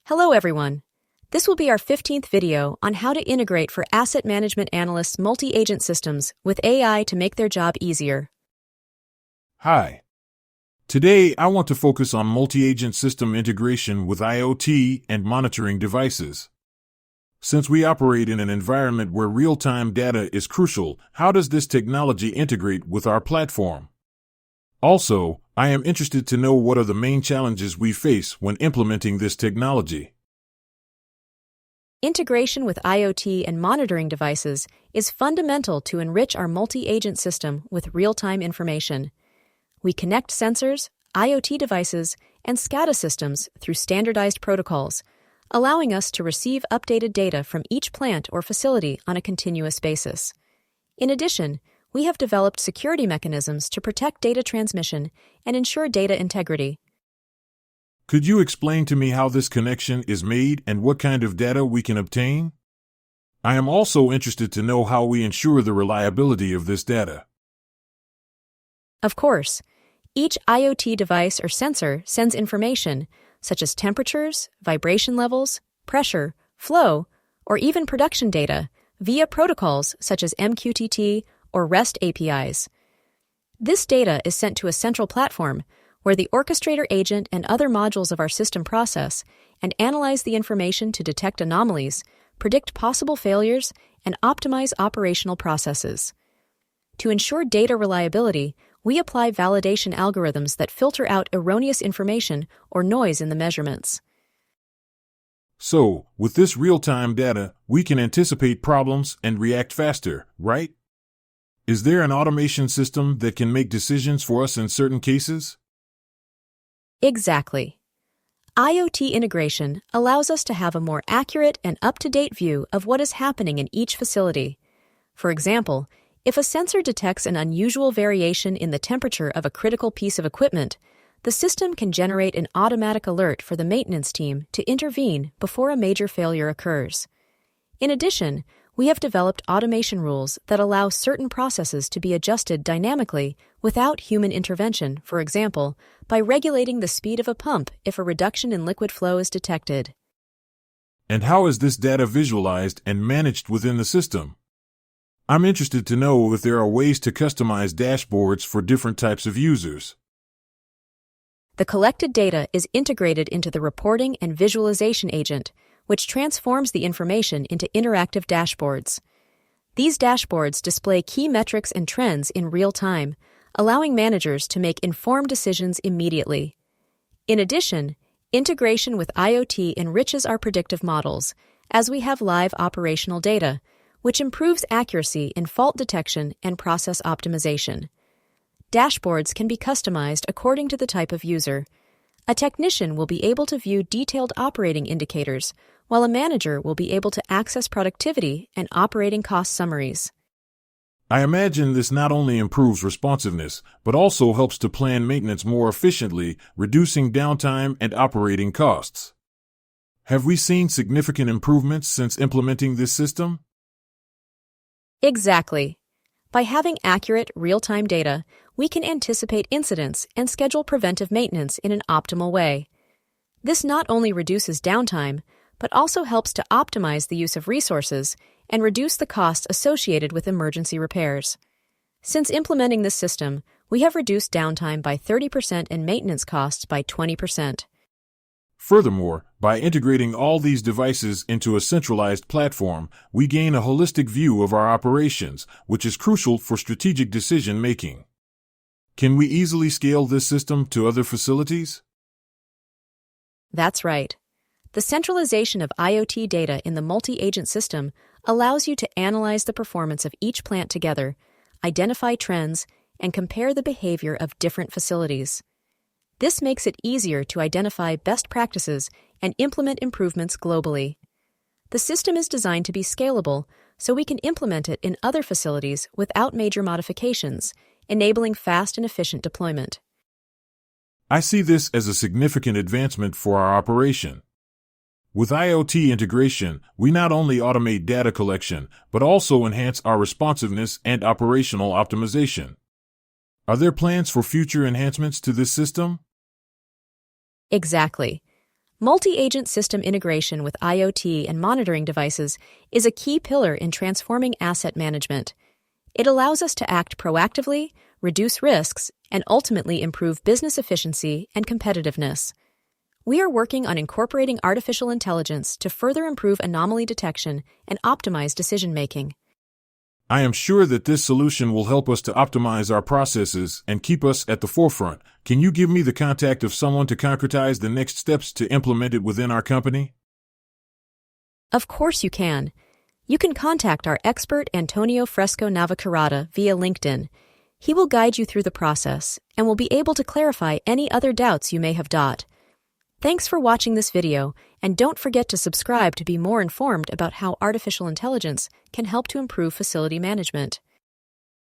Hello everyone. This will be our 15th video on how to integrate for asset management analysts multi-agent systems with AI to make their job easier. Hi. Today, I want to focus on multi-agent system integration with IoT and monitoring devices. Since we operate in an environment where real-time data is crucial, how does this technology integrate with our platform? Also, I am interested to know what are the main challenges we face when implementing this technology. Integration with IoT and monitoring devices is fundamental to enrich our multi-agent system with real-time information. We connect sensors, IoT devices, and SCADA systems through standardized protocols, allowing us to receive updated data from each plant or facility on a continuous basis. In addition, we have developed security mechanisms to protect data transmission and ensure data integrity. Could you explain to me how this connection is made and what kind of data we can obtain? I am also interested to know how we ensure the reliability of this data. Of course, each IoT device or sensor sends information such as temperatures, vibration levels, pressure, flow, or even production data via protocols such as MQTT or REST APIs. This data is sent to a central platform where the orchestrator agent and other modules of our system process and analyze the information to detect anomalies, predict possible failures, and optimize operational processes. To ensure data reliability, we apply validation algorithms that filter out erroneous information or noise in the measurements. So, with this real-time data, we can anticipate problems and react faster, right? Is there an automation system that can make decisions for us in certain cases? Exactly. IoT integration allows us to have a more accurate and up-to-date view of what is happening in each facility. For example, if a sensor detects an unusual variation in the temperature of a critical piece of equipment, the system can generate an automatic alert for the maintenance team to intervene before a major failure occurs. In addition, we have developed automation rules that allow certain processes to be adjusted dynamically without human intervention, for example, by regulating the speed of a pump if a reduction in liquid flow is detected. And how is this data visualized and managed within the system? I'm interested to know if there are ways to customize dashboards for different types of users. The collected data is integrated into the reporting and visualization agent, which transforms the information into interactive dashboards. These dashboards display key metrics and trends in real time, allowing managers to make informed decisions immediately. In addition, integration with IoT enriches our predictive models, as we have live operational data, which improves accuracy in fault detection and process optimization. Dashboards can be customized according to the type of user. A technician will be able to view detailed operating indicators, while a manager will be able to access productivity and operating cost summaries. I imagine this not only improves responsiveness, but also helps to plan maintenance more efficiently, reducing downtime and operating costs. Have we seen significant improvements since implementing this system? Exactly. By having accurate, real-time data, we can anticipate incidents and schedule preventive maintenance in an optimal way. This not only reduces downtime, but also helps to optimize the use of resources and reduce the costs associated with emergency repairs. Since implementing this system, we have reduced downtime by 30% and maintenance costs by 20%. Furthermore, by integrating all these devices into a centralized platform, we gain a holistic view of our operations, which is crucial for strategic decision-making. Can we easily scale this system to other facilities? That's right. The centralization of IoT data in the multi-agent system allows you to analyze the performance of each plant together, identify trends, and compare the behavior of different facilities. This makes it easier to identify best practices and implement improvements globally. The system is designed to be scalable, so we can implement it in other facilities without major modifications, enabling fast and efficient deployment. I see this as a significant advancement for our operation. With IoT integration, we not only automate data collection, but also enhance our responsiveness and operational optimization. Are there plans for future enhancements to this system? Exactly. Multi-agent system integration with IoT and monitoring devices is a key pillar in transforming asset management. It allows us to act proactively, reduce risks, and ultimately improve business efficiency and competitiveness. We are working on incorporating artificial intelligence to further improve anomaly detection and optimize decision-making. I am sure that this solution will help us to optimize our processes and keep us at the forefront. Can you give me the contact of someone to concretize the next steps to implement it within our company? Of course you can. You can contact our expert Antonio Fresco Navacarata via LinkedIn. He will guide you through the process and will be able to clarify any other doubts you may have. Thanks for watching this video, and don't forget to subscribe to be more informed about how artificial intelligence can help to improve facility management.